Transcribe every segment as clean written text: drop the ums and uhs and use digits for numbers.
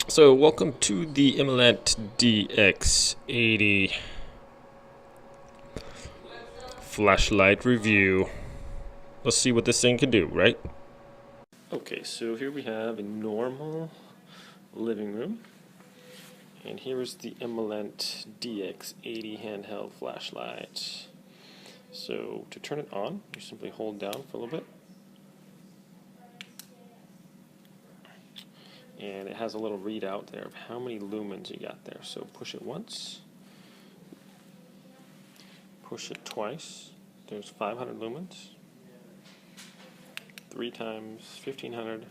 So welcome to the Imalent DX80 flashlight review. Let's see what this thing can do, right? Okay, so here we have a normal living room. And here is the Imalent DX80 handheld flashlight. So to turn it on, you simply hold down for a little bit. And it has a little readout there of how many lumens you got there. So push it once, push it twice, there's 500 lumens, 3 times 1500,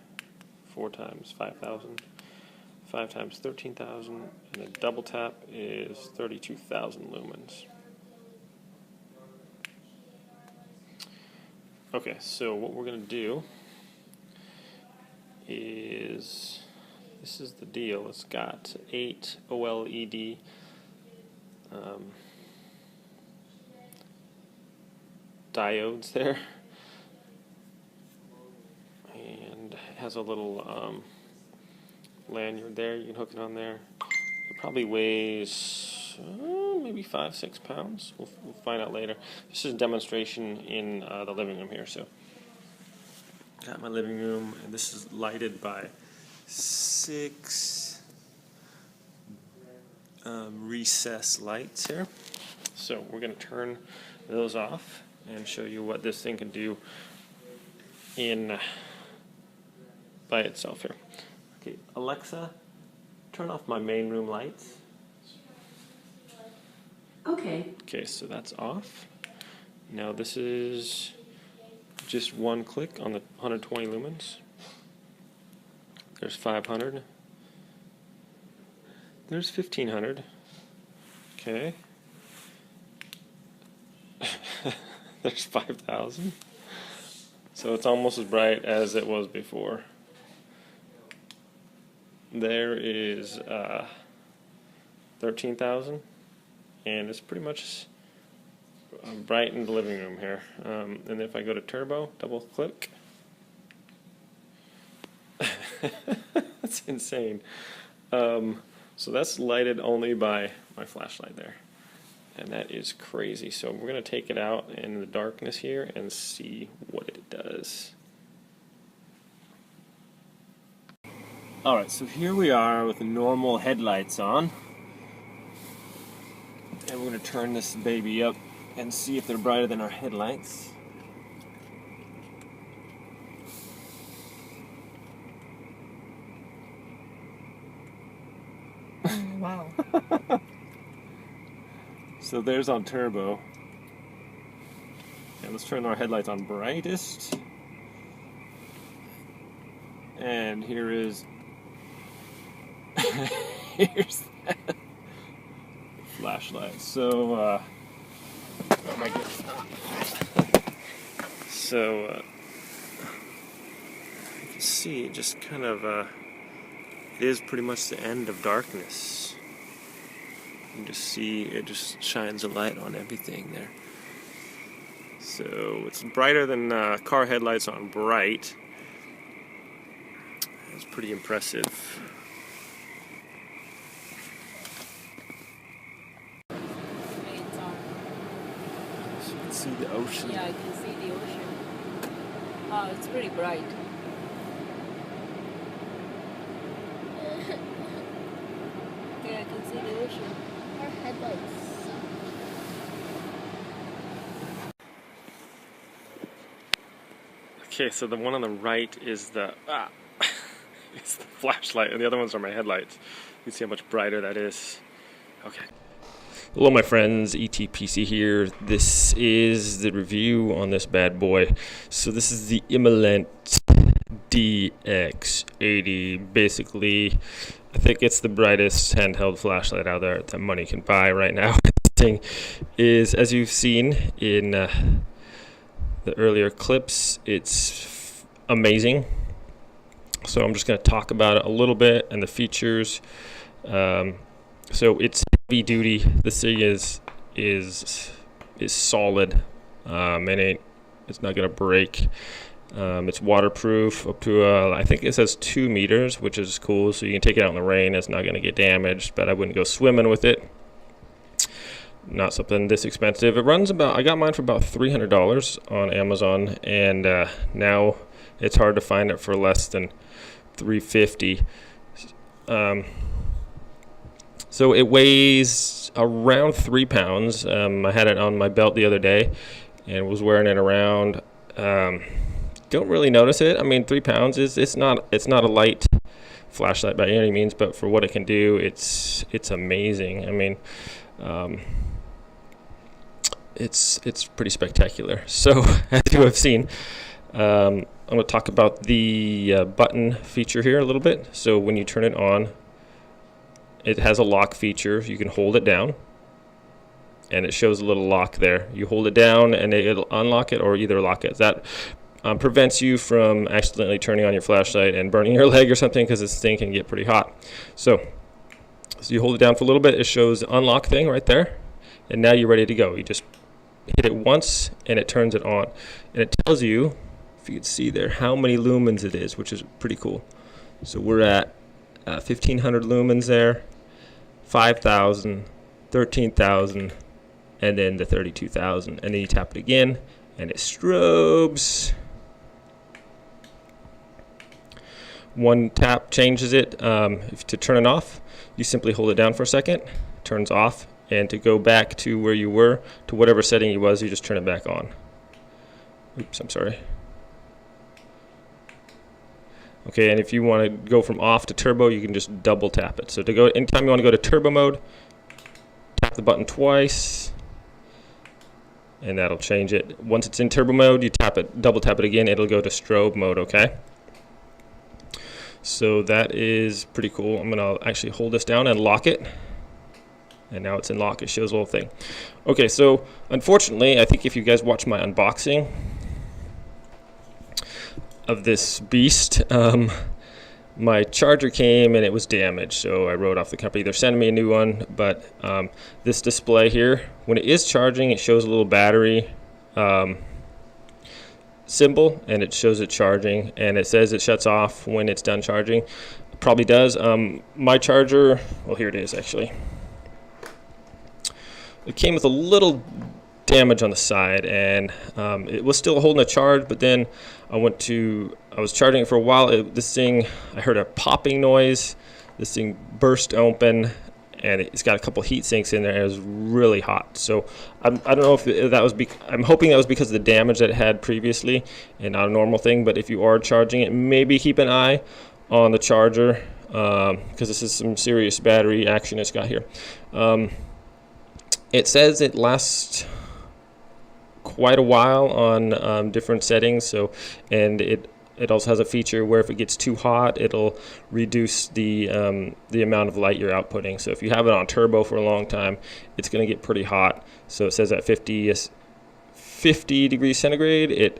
4 times 5000, 5 times 13,000, and a double tap is 32,000 lumens. Okay, so what we're going to do is, this is the deal. It's got 8 OLED diodes there, and it has a little lanyard there. You can hook it on there. It probably weighs maybe 5-6 pounds. We'll find out later. This is a demonstration in the living room here. So, got my living room, and this is lighted by 6 recess lights here. So we're going to turn those off and show you what this thing can do by itself here. Okay, Alexa, turn off my main room lights. Okay. Okay, so that's off. Now this is just one click on the 120 lumens. There's 500. There's 1500. Okay. There's 5,000. So it's almost as bright as it was before. There is 13,000, and it's pretty much bright in the living room here. And if I go to turbo, double click. That's insane. So that's lighted only by my flashlight there, and that is crazy. So we're going to take it out in the darkness here and see what it does. Alright, so here we are with the normal headlights on, and we're going to turn this baby up and see if they're brighter than our headlights. Wow. So there's on turbo. And let's turn our headlights on brightest. And here is here's that flashlight. So oh my goodness. So you can see it just kind of it is pretty much the end of darkness. You can just see it just shines a light on everything there. So it's brighter than car headlights on bright. It's pretty impressive. So you can see the ocean. Yeah, I can see the ocean. Oh, it's pretty bright. Yeah, I can see the ocean. Our headlights. Okay, so the one on the right is the it's the flashlight, and the other ones are my headlights. You can see how much brighter that is. Okay. Hello, my friends. ETPC here. This is the review on this bad boy. So this is the Imalent DX80. Basically, I think it's the brightest handheld flashlight out there that money can buy right now. This thing is, as you've seen in the earlier clips, it's amazing. So I'm just going to talk about it a little bit and the features. So it's heavy duty. This thing is solid. It's not going to break. It's waterproof up to I think it says 2 meters, which is cool, so you can take it out in the rain. It's not going to get damaged, but I wouldn't go swimming with it. Not something this expensive. It runs about, I got mine for about $300 on Amazon, and now it's hard to find it for less than $350. So it weighs around 3 pounds. I had it on my belt the other day and was wearing it around. Don't really notice it. I mean, 3 pounds is it's not a light flashlight by any means, but for what it can do, it's amazing. I mean, it's pretty spectacular. So as you have seen, I'm going to talk about the button feature here a little bit. So when you turn it on, it has a lock feature. You can hold it down, and it shows a little lock there. You hold it down, and it'll unlock it or either lock it. That prevents you from accidentally turning on your flashlight and burning your leg or something, because this thing can get pretty hot. So you hold it down for a little bit. It shows the unlock thing right there, and now you're ready to go. You just hit it once, and it turns it on. And it tells you, if you can see there, how many lumens it is, which is pretty cool. So we're at 1,500 lumens there, 5,000, 13,000, and then the 32,000. And then you tap it again, and it strobes. One tap changes it. To turn it off, you simply hold it down for a second, turns off, and to go back to where you were, to whatever setting you was, you just turn it back on. Oops, I'm sorry. Okay, and if you want to go from off to turbo, you can just double tap it. So to go, anytime you want to go to turbo mode, tap the button twice, and that'll change it. Once it's in turbo mode, you tap it, double tap it again, it'll go to strobe mode, okay? So that is pretty cool. I'm going to actually hold this down and lock it. And now it's in lock. It shows the whole thing. Okay, so unfortunately, I think if you guys watch my unboxing of this beast, my charger came and it was damaged, so I wrote off the company. They're sending me a new one, but this display here, when it is charging, it shows a little battery symbol, and it shows it charging, and it says it shuts off when it's done charging. It probably does. My charger, well, here it is actually. It came with a little damage on the side, and it was still holding a charge, but then I was charging it for a while. I heard a popping noise. This thing burst open, and it's got a couple heat sinks in there. It was really hot. So I don't know if that was, I'm hoping that was because of the damage that it had previously and not a normal thing, but if you are charging it, maybe keep an eye on the charger, because this is some serious battery action it's got here. It says it lasts quite a while on different settings, so, and it also has a feature where if it gets too hot, it'll reduce the amount of light you're outputting. So if you have it on turbo for a long time, it's going to get pretty hot. So it says at 50 degrees centigrade, it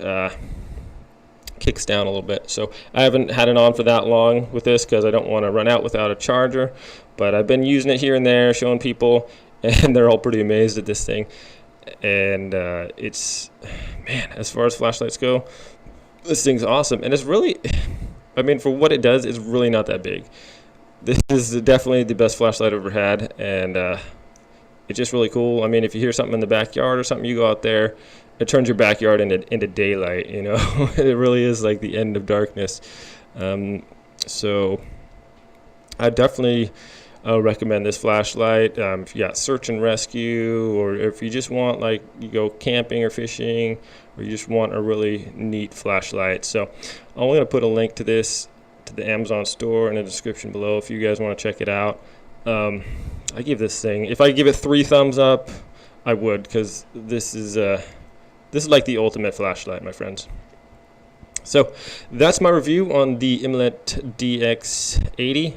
kicks down a little bit. So I haven't had it on for that long with this because I don't want to run out without a charger, but I've been using it here and there, showing people, and they're all pretty amazed at this thing. And it's, man, as far as flashlights go, this thing's awesome. And it's really, I mean, for what it does, it's really not that big. This is definitely the best flashlight I've ever had, and it's just really cool. I mean, if you hear something in the backyard or something, you go out there, it turns your backyard into daylight, you know. It really is like the end of darkness. So I definitely recommend this flashlight. If you got search and rescue, or if you just want, like, you go camping or fishing, or you just want a really neat flashlight. So I'm going to put a link to this to the Amazon store in the description below if you guys want to check it out. I give this thing, if I give it 3 thumbs up, I would, because this is like the ultimate flashlight, my friends. So that's my review on the Imalent DX80.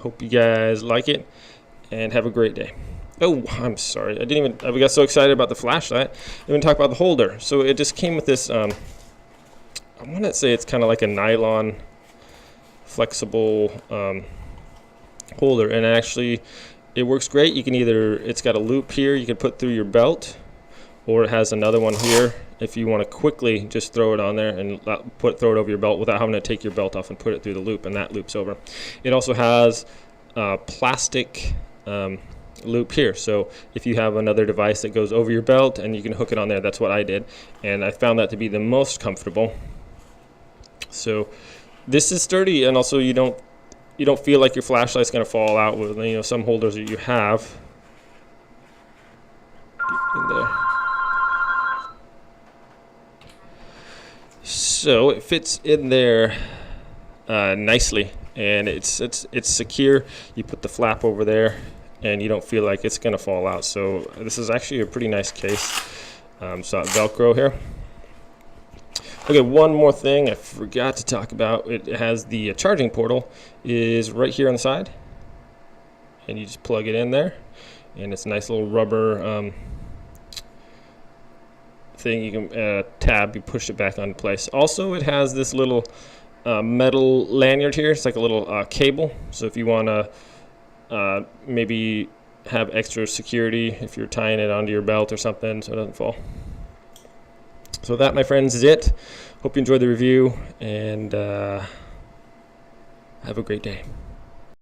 Hope you guys like it, and have a great day. Oh, I'm sorry. I got so excited about the flashlight. I didn't even talk about the holder. So it just came with this, I want to say it's kind of like a nylon flexible holder, and actually it works great. You can either, it's got a loop here you can put through your belt, or it has another one here if you want to quickly just throw it on there and throw it over your belt without having to take your belt off and put it through the loop, and that loops over. It also has a plastic loop here, so if you have another device that goes over your belt and you can hook it on there, that's what I did, and I found that to be the most comfortable. So this is sturdy, and also you don't feel like your flashlight's going to fall out with, you know, some holders that you have in there. So it fits in there nicely, and it's secure. You put the flap over there and you don't feel like it's going to fall out. So this is actually a pretty nice case. So Velcro here. Okay, one more thing I forgot to talk about. It has the charging portal is right here on the side, and you just plug it in there, and it's a nice little rubber thing. You can tab, you push it back onto place. Also, it has this little metal lanyard here. It's like a little cable, so if you want to maybe have extra security if you're tying it onto your belt or something so it doesn't fall. So that, my friends, is it. Hope you enjoyed the review, and have a great day.